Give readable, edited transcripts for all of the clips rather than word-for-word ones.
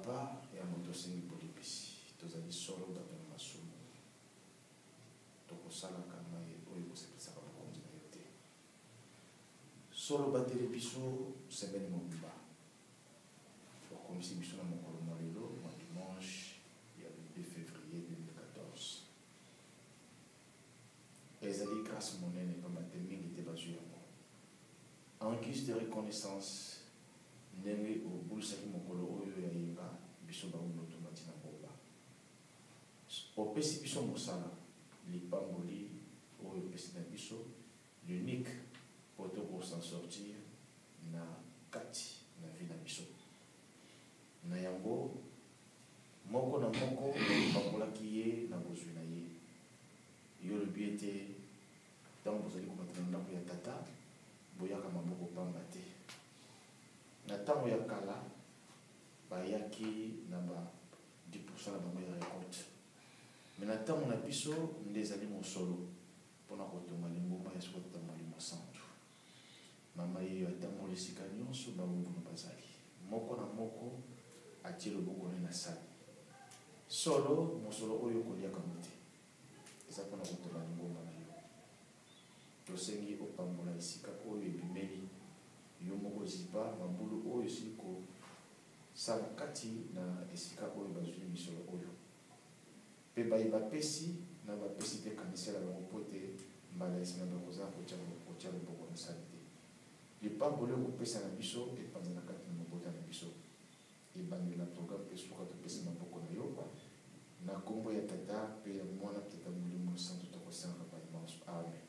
papa et à motosengi polipesi tozali solo bato na masumu tokosalaka mai oyo kosepesaka bakonzi na yo te solo bateli biso semaine mobimba bakomisi biso na mokolo mwa lelo mwa dimanche ya 2 février 2014 ezali grâce monene pamba te mingi te bazwi yango en guise de reconnaissance ndenge obulisaki mokolo oyo ya yenga biso baunoto matina boba opesi biso mosala lipamboli oyo opesi na biso l'unique po tokosan sortir na kati na vi na biso na yango moko na moko opambolaki ye na bozwi na ye yo lobi ete ntango bozali komatana na ndako ya tata boyaka maboko pamba te na ntango ya kala bayaki na ba 10% na bango ya récolte me na ntango na biso nde ezali mosolo mpona kotonga lingomba ya soko tata molimo santu mama yeyo atambola esika nyonso babumbuna bazali moko na moko atie loboko ne na sali solo mosolo oyo koliakamo te eza mpona kotonga lingomba na yo tosengi opambola esika oyo ebimeli yo moko zipa mabulu oyo esili kosala kati na esika oyo bazwi misolo oyo mpe baye bapesi na bapesi te kanisela bango mpo ete mbala esina bakozala kotia loboko na sali te lipamboli okopesa na biso epanza na kati na mabota na biso ebandela programme mpe suka topesi maboko na yo na nkombo ya tata mpe ya mwana tata molimo santo tokosanga baimance amen.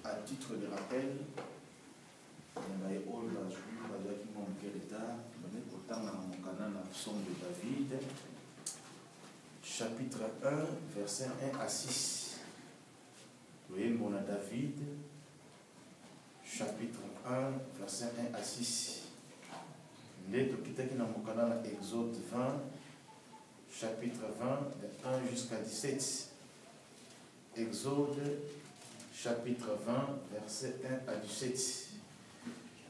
À titre de rappel, Psaume de David, chapitre 1, verset 1 à 6. Oui, mon David, chapitre 1, verset 1 à 6. Exode 20, chapitre 20, de 1 jusqu'à 17. Exode, chapitre 20, verset 1 à 17.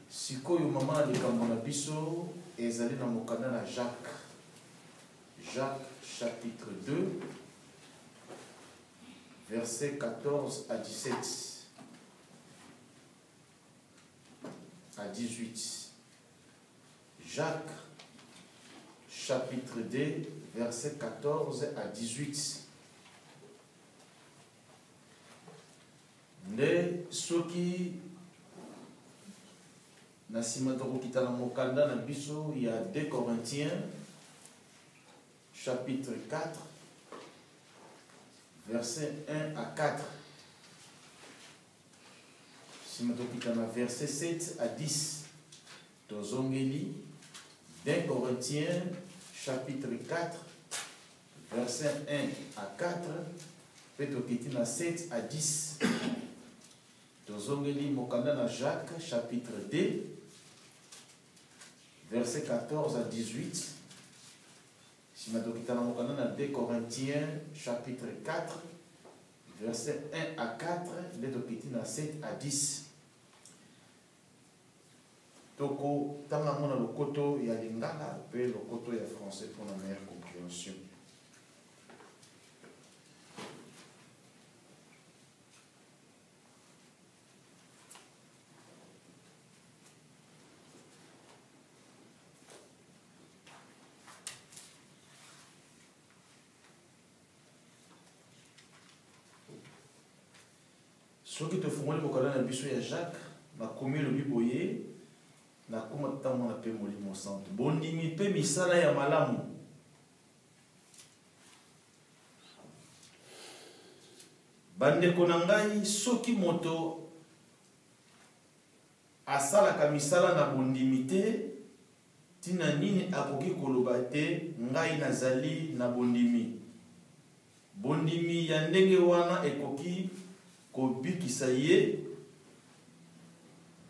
Sikoyo mama likambo na biso ezali na mokanda na Jacques. Jacques, chapitre 2, verset 14 à 17. À 18. Jacques, chapitre 2, verset 14 à 18. Ne soki Nasima Tokokita na Mokanda na Biso, il y a 2 Corinthiens, chapitre 4, versets 1 à 4. Nasima Tokokita na verset 7 à 10. Tozongeli, 2 Corinthiens, chapitre 4, verset 1 à 4. Petokiti na 7 à 10. Tozongeli Mokanda na Jacques, chapitre 2, verset 14 à 18. Simatokita na Mokanda na 2 Corinthiens, chapitre 4, verset 1 à 4. Letokiti na 7 à 10. Toko tanga mona lokoto ya lingala pe lokoto ya français pour la meilleure compréhension. Ceux qui te font le bokala na biso ya Jacques, na komi le biboye, na kuma tamo na pe molimo santo. Bondimi pe misala ya malamu. Bandeko na ngai soki moto asalaka misala na bondimi te, tina nini akoki koloba te ngai nazali na bondimi. Bondimi ya ndenge wana ekoki kobikisa ye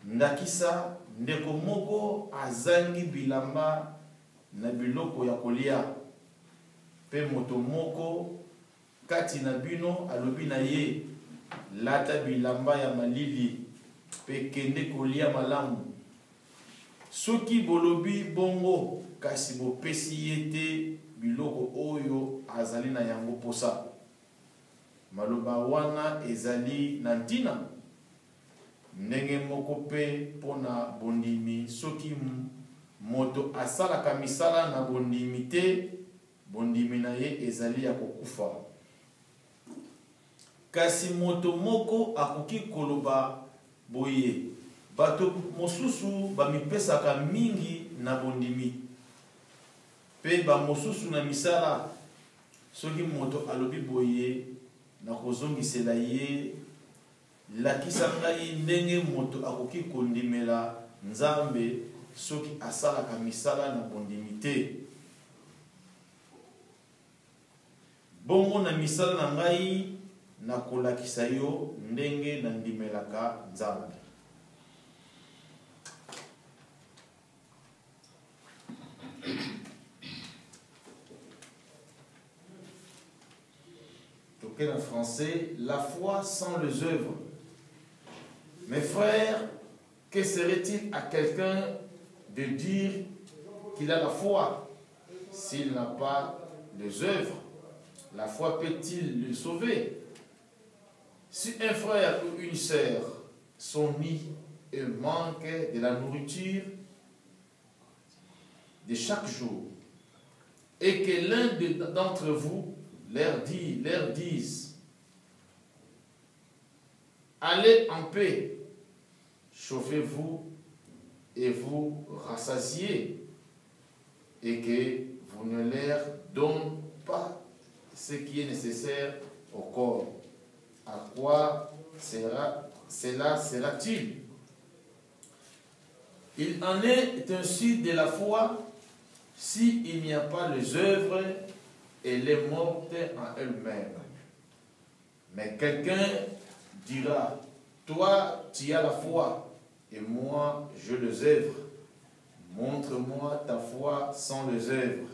ndakisa ndeko moko azangi bilamba na biloko ya kolia pe moto moko kati na bino alobi na ye lata bilamba ya malili pe kende kolia malamu. Soki bolobi bongo kasi bopesi ye te biloko oyo azali na yango posa, maloba wana ezali na ntina. Ndenge moko pe pona bondimi, soki moto asalaka misala na bondimi te, bondimi na ye ezali ya kokufa. Kasi moto moko akoki koloba boye, bato mosusu bamipesaka mingi na bondimi pe ba mosusu na misala. Soki moto alobi boye na kozongisela ye lakisa ngai ndenge moto akoki kondimela Nzambe soki asalaka misala na bondimi te. Bongo na misala na ngai na kolakisa yo ndenge na ndimelaka Nzambe. Toqué en français, la foi sans les œuvres. Mes frères, que serait-il à quelqu'un de dire qu'il a la foi s'il n'a pas les œuvres? La foi peut-il le sauver? Si un frère ou une sœur sont mis et manquent de la nourriture de chaque jour, et que l'un d'entre vous leur dise, allez en paix, chauffez-vous et vous rassasiez, et que vous ne leur donnez pas ce qui est nécessaire au corps, à quoi cela sera-t-il? Il en est ainsi de la foi. S'il n'y a pas les œuvres, elle est morte en elle-même. Mais quelqu'un dira, toi tu as la foi, et moi je les œuvres. Montre-moi ta foi sans les œuvres,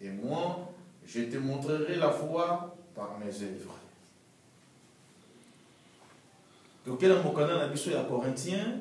et moi je te montrerai la foi par mes œuvres. Donc, quel est mon canal à Corinthiens,